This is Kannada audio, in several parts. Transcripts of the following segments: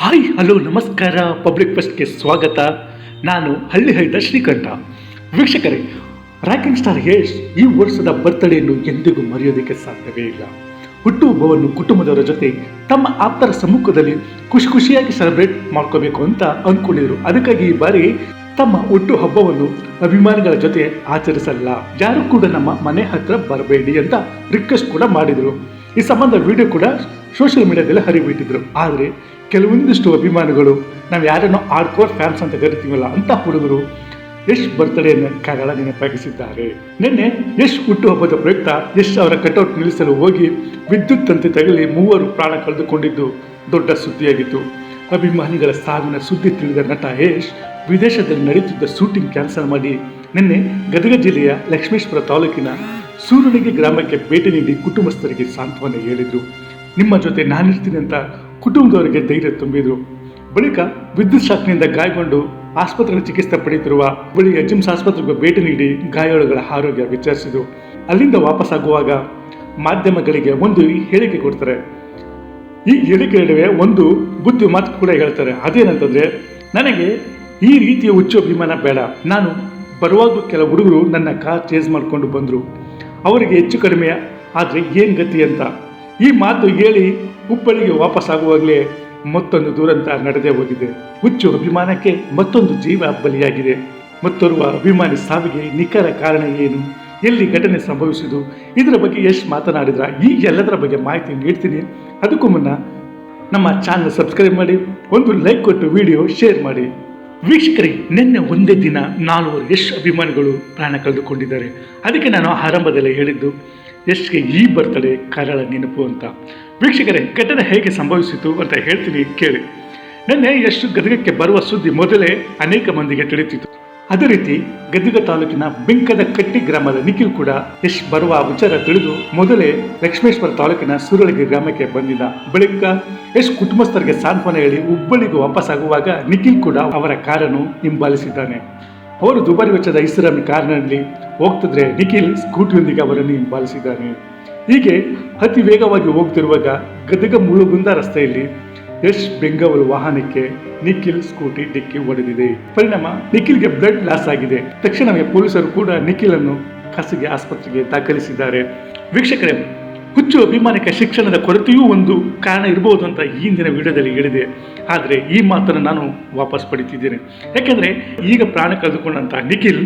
ಹಾಯ್ ಹಲೋ ನಮಸ್ಕಾರ. ಪಬ್ಲಿಕ್ ಫಸ್ಟ್ಗೆ ಸ್ವಾಗತ. ನಾನು ಹಳ್ಳಿಹೈದ ಶ್ರೀಕಂಠ. ವೀಕ್ಷಕರೇ, ರಾಕಿಂಗ್ ಸ್ಟಾರ್ ಯಶ್ ಈ ವರ್ಷದ ಬರ್ತ್ಡೇಯನ್ನು ಎಂದಿಗೂ ಮರೆಯೋದಕ್ಕೆ ಸಾಧ್ಯವೇ ಇಲ್ಲ. ಹುಟ್ಟುಹಬ್ಬವನ್ನು ಕುಟುಂಬದವರ ಜೊತೆ ತಮ್ಮ ಆಪ್ತರ ಸಮ್ಮುಖದಲ್ಲಿ ಖುಷಿಯಾಗಿ ಸೆಲೆಬ್ರೇಟ್ ಮಾಡ್ಕೋಬೇಕು ಅಂತ ಅಂದ್ಕೊಂಡಿದ್ರು. ಅದಕ್ಕಾಗಿ ಈ ಬಾರಿ ತಮ್ಮ ಹುಟ್ಟುಹಬ್ಬವನ್ನು ಅಭಿಮಾನಿಗಳ ಜೊತೆ ಆಚರಿಸಲ್ಲ, ಯಾರು ಕೂಡ ನಮ್ಮ ಮನೆ ಹತ್ರ ಬರಬೇಡಿ ಅಂತ ರಿಕ್ವೆಸ್ಟ್ ಕೂಡ ಮಾಡಿದರು. ಈ ಸಂಬಂಧ ವಿಡಿಯೋ ಕೂಡ ಸೋಷಿಯಲ್ ಮೀಡಿಯಾದಲ್ಲಿ ಹರಿಬಿಟ್ಟಿದ್ರು. ಆದರೆ ಕೆಲವೊಂದಿಷ್ಟು ಅಭಿಮಾನಿಗಳು, ನಾವು ಯಾರನ್ನೋ ಹಾರ್ಡ್ಕೋರ್ ಫ್ಯಾನ್ಸ್ ಅಂತ ಕರಿತೀವಲ್ಲ ಅಂತ ಹುಡುಗರು ಯಶ್ ಬರ್ತ್ಡೇಯನ್ನು ಕರಾಳ ನೆನಪಾಗಿಸಿದ್ದಾರೆ. ನಿನ್ನೆ ಯಶ್ ಹುಟ್ಟುಹಬ್ಬದ ಪ್ರಯುಕ್ತ ಯಶ್ ಅವರ ಕಟೌಟ್ ನಿಲ್ಲಿಸಲು ಹೋಗಿ ವಿದ್ಯುತ್ ತಂತಿ ತಗಲಿ 3 ಪ್ರಾಣ ಕಳೆದುಕೊಂಡಿದ್ದು ದೊಡ್ಡ ಸುದ್ದಿಯಾಗಿತ್ತು. ಅಭಿಮಾನಿಗಳ ಸಾವಿನ ಸುದ್ದಿ ತಿಳಿದ ನಟ ಯಶ್ ವಿದೇಶದಲ್ಲಿ ನಡೆಯುತ್ತಿದ್ದ ಶೂಟಿಂಗ್ ಕ್ಯಾನ್ಸಲ್ ಮಾಡಿ ನಿನ್ನೆ ಗದಗ ಜಿಲ್ಲೆಯ ಲಕ್ಷ್ಮೇಶ್ವರ ತಾಲೂಕಿನ ಸೂರಣಿಗೆ ಗ್ರಾಮಕ್ಕೆ ಭೇಟಿ ನೀಡಿ ಕುಟುಂಬಸ್ಥರಿಗೆ ಸಾಂತ್ವನ ಹೇಳಿದರು. ನಿಮ್ಮ ಜೊತೆ ನಾನಿರ್ತೀನಿ ಅಂತ ಕುಟುಂಬದವರಿಗೆ ಧೈರ್ಯ ತುಂಬಿದರು. ಬಳಿಕ ವಿದ್ಯುತ್ ಶಾಕ್ನಿಂದ ಗಾಯಗೊಂಡು ಆಸ್ಪತ್ರೆಗೆ ಚಿಕಿತ್ಸೆ ಪಡೆಯುತ್ತಿರುವ ಬಳಿಕ ಜಿಮ್ಸ್ ಆಸ್ಪತ್ರೆಗೆ ಭೇಟಿ ನೀಡಿ ಗಾಯಾಳುಗಳ ಆರೋಗ್ಯ ವಿಚಾರಿಸಿದರು. ಅಲ್ಲಿಂದ ವಾಪಸ್ಸಾಗುವಾಗ ಮಾಧ್ಯಮಗಳಿಗೆ ಒಂದು ಹೇಳಿಕೆ ಕೊಡ್ತಾರೆ. ಈ ಹೇಳಿಕೆ ನಡುವೆ ಒಂದು ಬುದ್ಧಿ ಮಾತು ಕೂಡ ಹೇಳ್ತಾರೆ. ಅದೇನಂತಂದ್ರೆ, ನನಗೆ ಈ ರೀತಿಯ ಹುಚ್ಚು ಅಭಿಮಾನ ಬೇಡ. ನಾನು ಬರುವಾಗ ಕೆಲ ಹುಡುಗರು ನನ್ನ ಕಾರ್ ಚೇಸ್ ಮಾಡಿಕೊಂಡು ಬಂದರು, ಅವರಿಗೆ ಹೆಚ್ಚು ಕಡಿಮೆ ಆದರೆ ಏನು ಗತಿ ಅಂತ. ಈ ಮಾತು ಹೇಳಿ ಹುಬ್ಬಳ್ಳಿಗೆ ವಾಪಸ್ಸಾಗುವಾಗಲೇ ಮತ್ತೊಂದು ದುರಂತ ನಡೆದೇ ಹೋಗಿದೆ. ಹುಚ್ಚು ಅಭಿಮಾನಕ್ಕೆ ಮತ್ತೊಂದು ಜೀವ ಬಲಿಯಾಗಿದೆ. ಮತ್ತೋರ್ವ ಅಭಿಮಾನಿ ಸಾವಿಗೆ ನಿಖರ ಕಾರಣ ಏನು, ಎಲ್ಲಿ ಘಟನೆ ಸಂಭವಿಸಿದ್ದು, ಇದರ ಬಗ್ಗೆ ಯಶ್ ಮಾತನಾಡಿದ್ರ, ಈ ಎಲ್ಲದರ ಬಗ್ಗೆ ಮಾಹಿತಿ ನೀಡ್ತೀನಿ. ಅದಕ್ಕೂ ಮುನ್ನ ನಮ್ಮ ಚಾನಲ್ ಸಬ್ಸ್ಕ್ರೈಬ್ ಮಾಡಿ, ಒಂದು ಲೈಕ್ ಕೊಟ್ಟು ವಿಡಿಯೋ ಶೇರ್ ಮಾಡಿ. ವೀಕ್ಷಕರೇ, ನಿನ್ನೆ ಒಂದೇ ದಿನ 4 ಯಶ್ ಅಭಿಮಾನಿಗಳು ಪ್ರಾಣ ಕಳೆದುಕೊಂಡಿದ್ದಾರೆ. ಅದಕ್ಕೆ ನಾನು ಆರಂಭದಲ್ಲೇ ಹೇಳಿದ್ದು ಯಶ್ಗೆ ಈ ಬರ್ತಡೇ ಕರಾಳ ನೆನಪು ಅಂತ. ವೀಕ್ಷಕರೇ, ಘಟನೆ ಹೇಗೆ ಸಂಭವಿಸಿತು ಅಂತ ಹೇಳ್ತೀನಿ ಕೇಳಿ. ನಿನ್ನೆ ಯಶ್ ಗದಗಕ್ಕೆ ಬರುವ ಸುದ್ದಿ ಮೊದಲೇ ಅನೇಕ ಮಂದಿಗೆ ತಿಳಿತಿತ್ತು. ಅದೇ ರೀತಿ ಗದಗ ತಾಲೂಕಿನ ಬೆಂಕದ ಕಟ್ಟಿ ಗ್ರಾಮದ ನಿಖಿಲ್ ಕೂಡ ಯಶ್ ಬರುವ ವಿಚಾರ ತಿಳಿದು ಮೊದಲೇ ಲಕ್ಷ್ಮೇಶ್ವರ ತಾಲೂಕಿನ ಸುರಳಿಗೆ ಗ್ರಾಮಕ್ಕೆ ಬಂದಿದ್ದ. ಬಳಿಕ ಯಶ್ ಕುಟುಂಬಸ್ಥರಿಗೆ ಸಾಂತ್ವನ ಹೇಳಿ ಹುಬ್ಬಳ್ಳಿಗೆ ವಾಪಸ್ಸಾಗುವಾಗ ನಿಖಿಲ್ ಕೂಡ ಅವರ ಕಾರನ್ನು ಹಿಂಬಾಲಿಸಿದ್ದಾನೆ. ಅವರು ದುಬಾರಿ ವೆಚ್ಚದ ಐಷಾರಾಮಿ ಕಾರಿನಲ್ಲಿ ಹೋಗ್ತಿದ್ರೆ ನಿಖಿಲ್ ಸ್ಕೂಟಿಯೊಂದಿಗೆ ಅವರನ್ನು ಹಿಂಬಾಲಿಸಿದ್ದಾನೆ. ಹೀಗೆ ಅತಿ ವೇಗವಾಗಿ ಹೋಗ್ತಿರುವಾಗ ಗದಗ ಮುಳುಗುಂದ ರಸ್ತೆಯಲ್ಲಿ ಯಶ್ ಬೆಂಗಾವಲು ವಾಹನಕ್ಕೆ ನಿಖಿಲ್ ಸ್ಕೂಟಿ ಡಿಕ್ಕಿ ಹೊಡೆದಿದೆ. ಪರಿಣಾಮ ನಿಖಿಲ್ಗೆ ಬ್ಲಡ್ ಲಾಸ್ ಆಗಿದೆ. ತಕ್ಷಣವೇ ಪೊಲೀಸರು ಕೂಡ ನಿಖಿಲ್ ಅನ್ನು ಖಾಸಗಿ ಆಸ್ಪತ್ರೆಗೆ ದಾಖಲಿಸಿದ್ದಾರೆ. ವೀಕ್ಷಕರೇ, ಹುಚ್ಚು ಅಭಿಮಾನಿಕ ಶಿಕ್ಷಣದ ಕೊರತೆಯೂ ಒಂದು ಕಾರಣ ಇರಬಹುದು ಅಂತ ಈ ದಿನ ವಿಡಿಯೋದಲ್ಲಿ ಹೇಳಿದೆ. ಆದರೆ ಈ ಮಾತನ್ನು ನಾನು ವಾಪಸ್ ಪಡಿತಿದ್ದೇನೆ. ಯಾಕೆಂದರೆ ಈಗ ಪ್ರಾಣ ಕಳೆದುಕೊಂಡಂಥ ನಿಖಿಲ್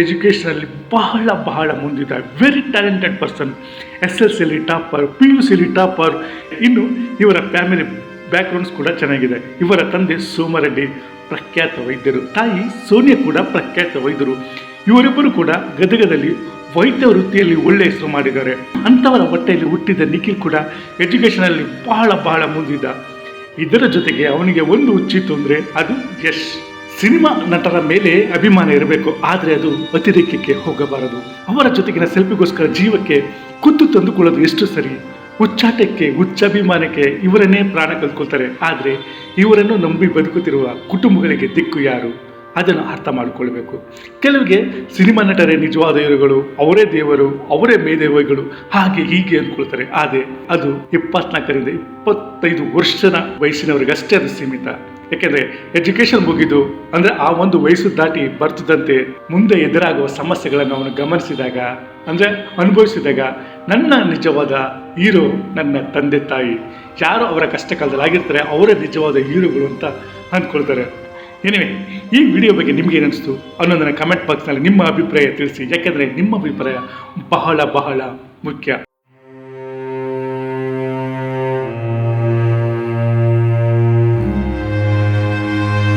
ಎಜುಕೇಷನಲ್ಲಿ ಬಹಳ ಮುಂದಿದ್ದ very talented person. SSLC topper, PUC topper. ಇನ್ನು ಇವರ ಫ್ಯಾಮಿಲಿ ಬ್ಯಾಕ್ಗ್ರೌಂಡ್ಸ್ ಕೂಡ ಚೆನ್ನಾಗಿದೆ. ಇವರ ತಂದೆ ಸೋಮರೆಡ್ಡಿ ಪ್ರಖ್ಯಾತ ವೈದ್ಯರು, ತಾಯಿ ಸೋನಿಯಾ ಕೂಡ ಪ್ರಖ್ಯಾತ ವೈದ್ಯರು. ಇವರಿಬ್ಬರು ಕೂಡ ಗದಗದಲ್ಲಿ ವೈದ್ಯ ವೃತ್ತಿಯಲ್ಲಿ ಒಳ್ಳೆ ಹೆಸರು ಮಾಡಿದ್ದಾರೆ. ಅಂಥವರ ಹೊಟ್ಟೆಯಲ್ಲಿ ಹುಟ್ಟಿದ ನಿಖಿಲ್ ಕೂಡ ಎಜುಕೇಷನಲ್ಲಿ ಬಹಳ ಮುಂದಿದ್ದ. ಇದರ ಜೊತೆಗೆ ಅವನಿಗೆ ಒಂದು ಹುಚ್ಚಿತ್ತು ಅಂದರೆ ಅದು ಯಶ್. ಸಿನಿಮಾ ನಟರ ಮೇಲೆ ಅಭಿಮಾನ ಇರಬೇಕು, ಆದರೆ ಅದು ಅತಿರೇಕಕ್ಕೆ ಹೋಗಬಾರದು. ಅವರ ಜೊತೆಗಿನ ಸೆಲ್ಫಿಗೋಸ್ಕರ ಜೀವಕ್ಕೆ ಕುತ್ತು ತಂದುಕೊಳ್ಳೋದು ಎಷ್ಟು ಸರಿ. ಹುಚ್ಚಾಟಕ್ಕೆ, ಹುಚ್ಚಭಿಮಾನಕ್ಕೆ ಇವರನ್ನೇ ಪ್ರಾಣ ಕಳ್ಕೊಳ್ತಾರೆ. ಆದರೆ ಇವರನ್ನು ನಂಬಿ ಬದುಕುತ್ತಿರುವ ಕುಟುಂಬಗಳಿಗೆ ದಿಕ್ಕು ಯಾರು? ಅದನ್ನು ಅರ್ಥ ಮಾಡಿಕೊಳ್ಬೇಕು. ಕೆಲವಿಗೆ ಸಿನಿಮಾ ನಟರೇ ನಿಜವಾದ ಹೀರೋಗಳು, ಅವರೇ ದೇವರು, ಅವರೇ ಮೇದೇವಗಳು, ಹಾಗೆ ಹೀಗೆ ಅಂದ್ಕೊಳ್ತಾರೆ. ಆದರೆ ಅದು 24ರಿಂದ 25 ವರ್ಷದ ವಯಸ್ಸಿನವರಿಗಷ್ಟೇ ಅದು ಸೀಮಿತ. ಯಾಕೆಂದರೆ ಎಜುಕೇಷನ್ ಮುಗಿದು ಅಂದರೆ ಆ ಒಂದು ವಯಸ್ಸು ದಾಟಿ ಬರ್ತಿದ್ದಂತೆ ಮುಂದೆ ಎದುರಾಗುವ ಸಮಸ್ಯೆಗಳನ್ನು ಅವನು ಗಮನಿಸಿದಾಗ, ಅಂದರೆ ಅನುಭವಿಸಿದಾಗ, ನನ್ನ ನಿಜವಾದ ಹೀರೋ ನನ್ನ ತಂದೆ ತಾಯಿ, ಯಾರು ಅವರ ಕಷ್ಟ ಕಾಲದಲ್ಲಿ ಆಗಿರ್ತಾರೆ ಅವರೇ ನಿಜವಾದ ಹೀರೋಗಳು ಅಂತ ಅಂದ್ಕೊಳ್ತಾರೆ. ಏನಿವೆ, ಈ ವಿಡಿಯೋ ಬಗ್ಗೆ ನಿಮ್ಗೆ ಏನಿಸ್ತು ಅನ್ನೋದನ್ನು ಕಮೆಂಟ್ ಬಾಕ್ಸ್ನಲ್ಲಿ ನಿಮ್ಮ ಅಭಿಪ್ರಾಯ ತಿಳಿಸಿ. ಯಾಕೆಂದರೆ ನಿಮ್ಮ ಅಭಿಪ್ರಾಯ ಬಹಳ ಮುಖ್ಯ.